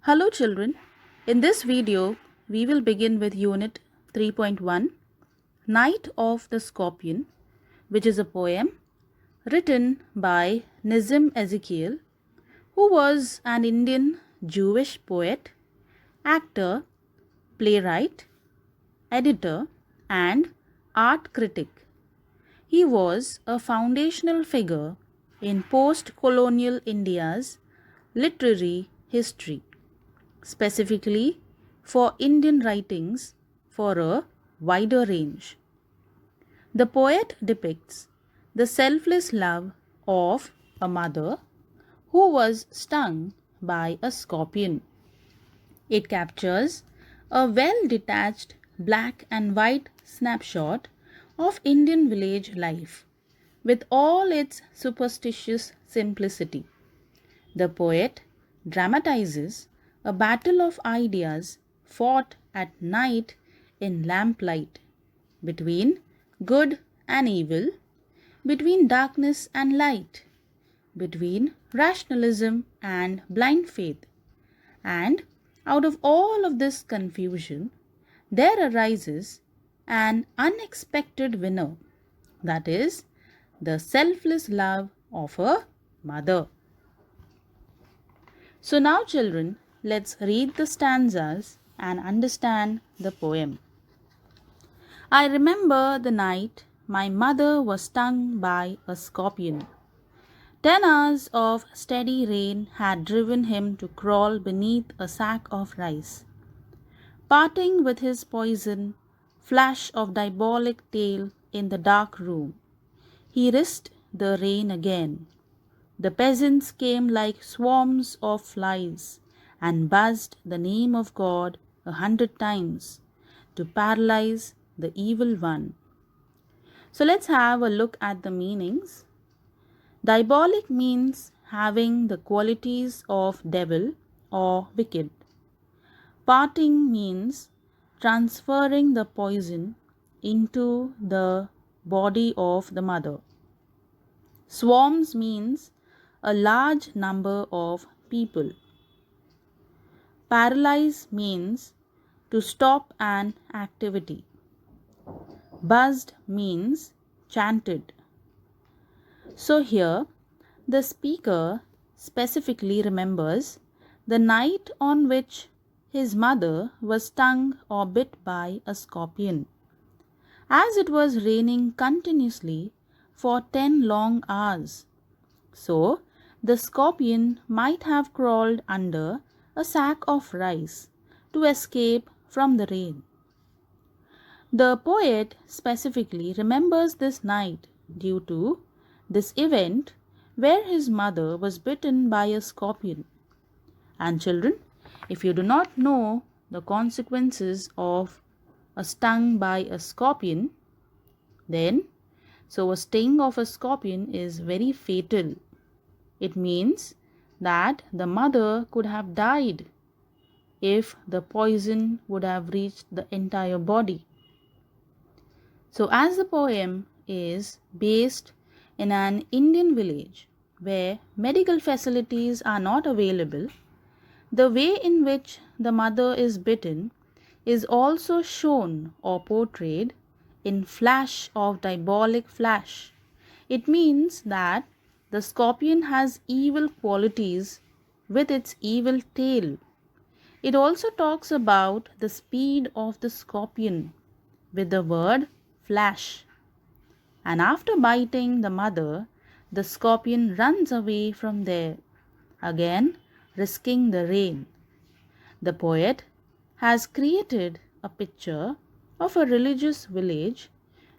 Hello children, in this video we will begin with unit 3.1 Night of the Scorpion, which is a poem written by Nizam Ezekiel, who was an Indian Jewish poet, actor, playwright, editor and art critic. He was a foundational figure in post-colonial India's literary history, specifically for Indian writings for a wider range. The poet depicts the selfless love of a mother who was stung by a scorpion. It captures a well-detached black and white snapshot of Indian village life with all its superstitious simplicity. The poet dramatizes a battle of ideas fought at night in lamplight between good and evil, between darkness and light, between rationalism and blind faith. And out of all of this confusion, there arises an unexpected winner, that is, the selfless love of a mother. So now children, let's read the stanzas and understand the poem. I remember the night my mother was stung by a scorpion. 10 hours of steady rain had driven him to crawl beneath a sack of rice. Parting with his poison, flash of diabolic tail in the dark room, he risked the rain again. The peasants came like swarms of flies and buzzed the name of God 100 times to paralyze the evil one. So let's have a look at the meanings. Diabolic means having the qualities of devil or wicked. Parting means transferring the poison into the body of the mother. Swarms means a large number of people. Paralyze means to stop an activity. Buzzed means chanted. So here the speaker specifically remembers the night on which his mother was stung or bit by a scorpion. As it was raining continuously for 10 long hours, so the scorpion might have crawled under a sack of rice to escape from the rain. The poet specifically remembers this night due to this event where his mother was bitten by a scorpion. And children, if you do not know the consequences of a stung by a scorpion, then a sting of a scorpion is very fatal. It means that the mother could have died if the poison would have reached the entire body. So as the poem is based in an Indian village where medical facilities are not available, the way in which the mother is bitten is also shown or portrayed in flash of diabolic flash. It means that the scorpion has evil qualities with its evil tail. It also talks about the speed of the scorpion with the word flash. And after biting the mother, the scorpion runs away from there, again risking the rain. The poet has created a picture of a religious village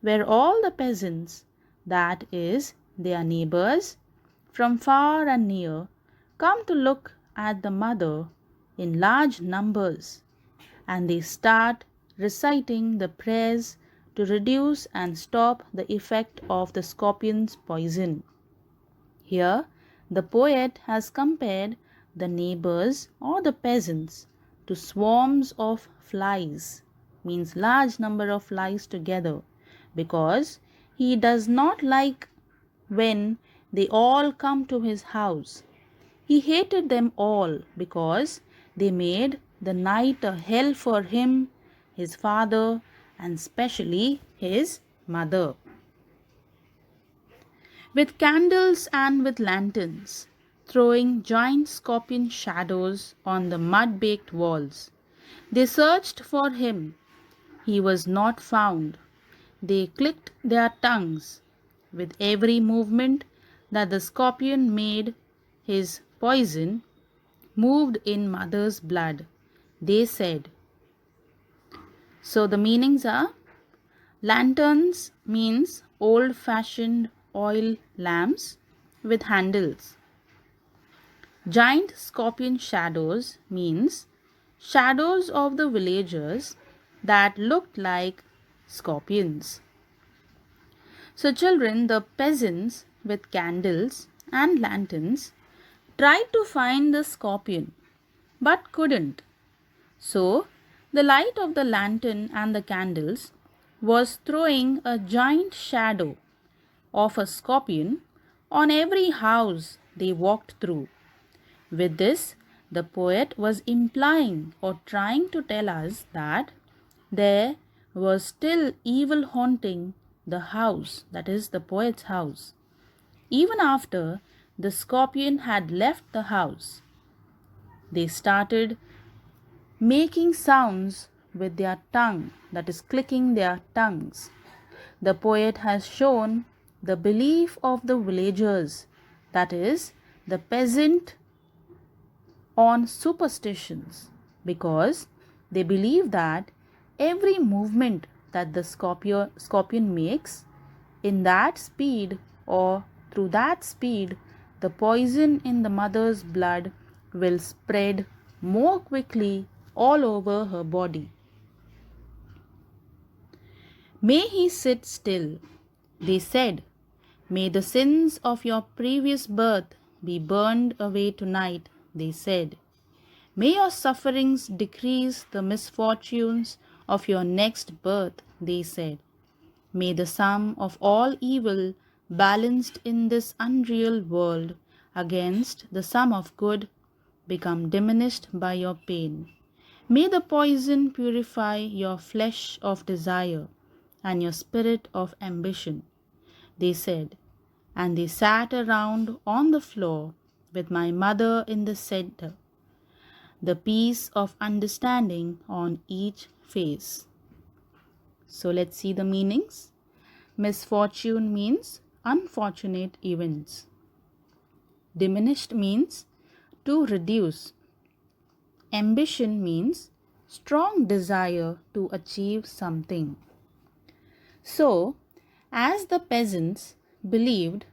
where all the peasants, that is, their neighbors, from far and near, come to look at the mother in large numbers, and they start reciting the prayers to reduce and stop the effect of the scorpion's poison. Here, the poet has compared the neighbors or the peasants to swarms of flies, means large number of flies together, because he does not like when they all come to his house. He hated them all because They made the night a hell for him, his father, and especially his mother. With candles and with lanterns, throwing giant scorpion shadows on the mud baked walls. They searched for him. He was not found. They clicked their tongues. With every movement that the scorpion made, his poison moved in mother's blood. They said. So the meanings are: lanterns means old fashioned oil lamps with handles. Giant scorpion shadows means shadows of the villagers that looked like scorpions. So, children, the peasants with candles and lanterns tried to find the scorpion but couldn't. So, the light of the lantern and the candles was throwing a giant shadow of a scorpion on every house they walked through. With this, the poet was implying or trying to tell us that there was still evil haunting the house, that is, the poet's house, even after the scorpion had left the house. They started making sounds with their tongue, that is, clicking their tongues. The poet has shown the belief of the villagers, that is, the peasant, on superstitions, because they believe that every movement that the scorpion makes, in that speed or through that speed, the poison in the mother's blood will spread more quickly all over her body. May he sit still, they said. May the sins of your previous birth be burned away tonight, they said. May your sufferings decrease the misfortunes of your next birth, they said. May the sum of all evil balanced in this unreal world against the sum of good become diminished by your pain. May the poison purify your flesh of desire and your spirit of ambition, they said, and they sat around on the floor with my mother in the center, the peace of understanding on each face. So let's see the meanings. Misfortune means unfortunate events. Diminished means to reduce. Ambition means strong desire to achieve something. So, as the peasants believed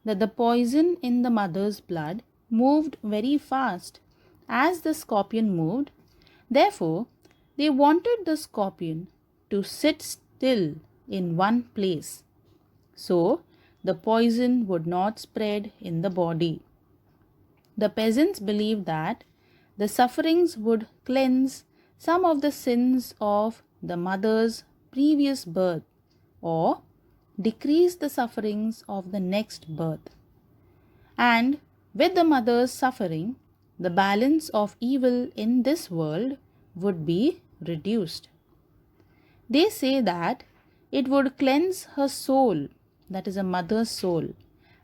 that the poison in the mother's blood moved very fast as the scorpion moved, therefore they wanted the scorpion to sit still in one place, so the poison would not spread in the body. The peasants believed that the sufferings would cleanse some of the sins of the mother's previous birth or decrease the sufferings of the next birth. And with the mother's suffering, the balance of evil in this world would be reduced. They say that it would cleanse her soul, that is a mother's soul,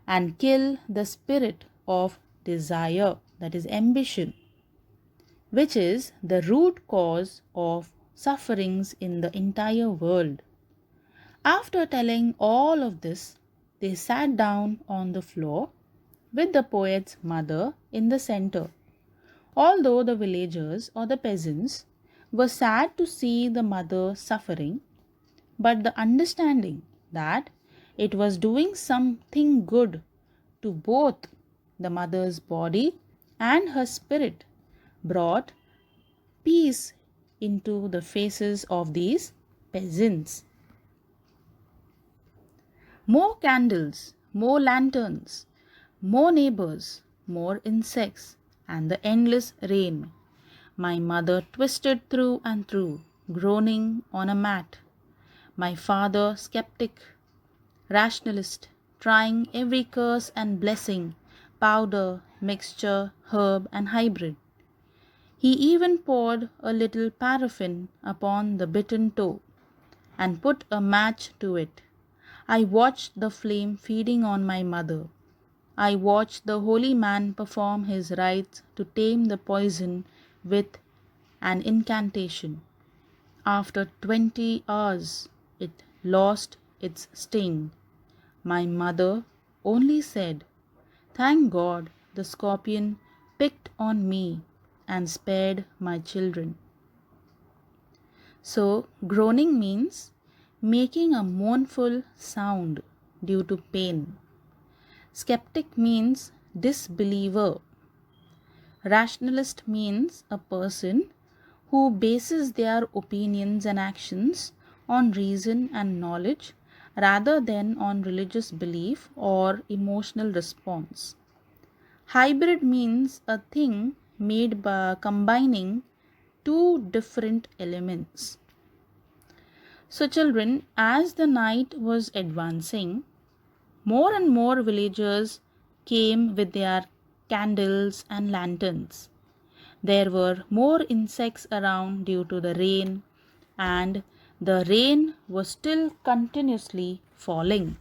and kill the spirit of desire, that is ambition, which is the root cause of sufferings in the entire world. After telling all of this, they sat down on the floor with the poet's mother in the center. Although the villagers or the peasants were sad to see the mother suffering, but the understanding that it was doing something good to both the mother's body and her spirit brought peace into the faces of these peasants. More candles, more lanterns, more neighbors, more insects, and the endless rain. My mother twisted through and through, groaning on a mat. My father, skeptic, rationalist, trying every curse and blessing, powder, mixture, herb, and hybrid. He even poured a little paraffin upon the bitten toe and put a match to it. I watched the flame feeding on my mother. I watched the holy man perform his rites to tame the poison with an incantation. After 20 hours, it lost its sting. My mother only said, "Thank God the scorpion picked on me and spared my children." So, groaning means making a mournful sound due to pain. Skeptic means disbeliever. Rationalist means a person who bases their opinions and actions on reason and knowledge rather than on religious belief or emotional response. Hybrid means a thing made by combining two different elements. So, children, as the night was advancing, more and more villagers came with their candles and lanterns. There were more insects around due to the rain, and the rain was still continuously falling.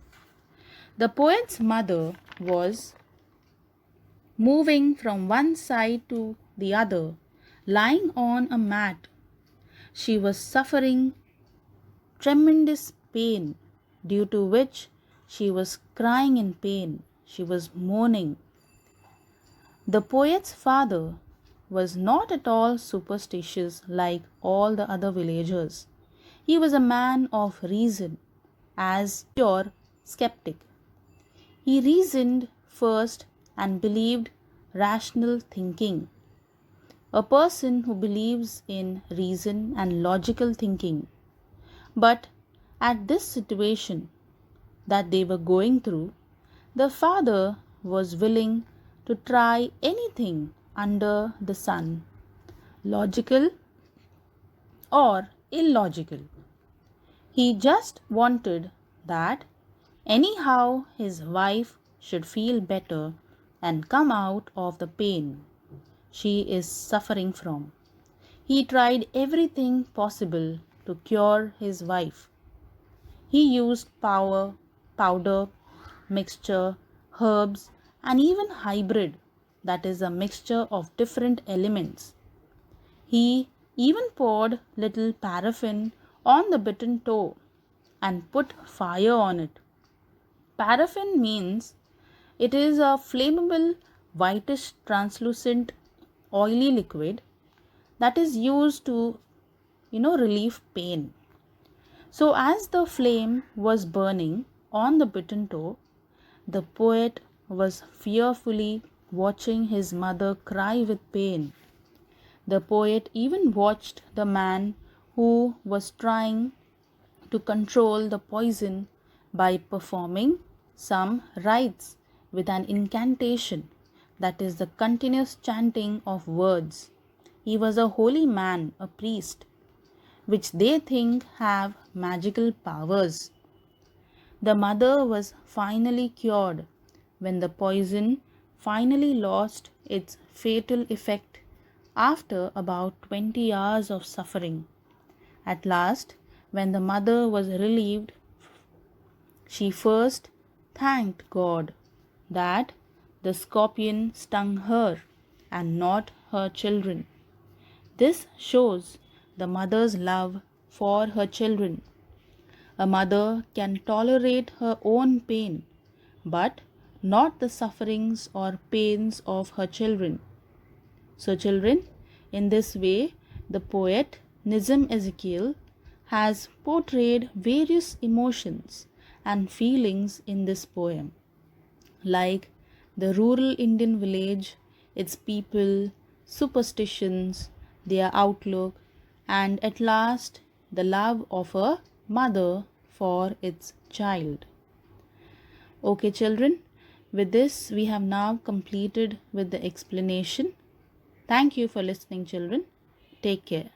The poet's mother was moving from one side to the other, lying on a mat. She was suffering tremendous pain, due to which she was crying in pain. She was mourning. The poet's father was not at all superstitious like all the other villagers. He was a man of reason, as pure skeptic. He reasoned first and believed rational thinking. A person who believes in reason and logical thinking. But at this situation that they were going through, the father was willing to try anything under the sun, logical or illogical. He just wanted that anyhow his wife should feel better and come out of the pain she is suffering from. He tried everything possible to cure his wife. He used powder, mixture, herbs, and even hybrid, that is a mixture of different elements. He even poured little paraffin on the bitten toe and put fire on it. Paraffin means it is a flammable, whitish, translucent, oily liquid that is used to, relieve pain. So, as the flame was burning on the bitten toe, the poet was fearfully watching his mother cry with pain. The poet even watched the man who was trying to control the poison by performing some rites with an incantation, that is, the continuous chanting of words. He was a holy man, a priest, which they think have magical powers. The mother was finally cured when the poison finally lost its fatal effect after about 20 hours of suffering. At last, when the mother was relieved, she first thanked God that the scorpion stung her and not her children. This shows the mother's love for her children. A mother can tolerate her own pain, but not the sufferings or pains of her children. So, children, in this way, the poet Nizam Ezekiel has portrayed various emotions and feelings in this poem, like the rural Indian village, its people, superstitions, their outlook, and at last the love of a mother for its child. Okay, children, with this we have now completed with the explanation. Thank you for listening, children. Take care.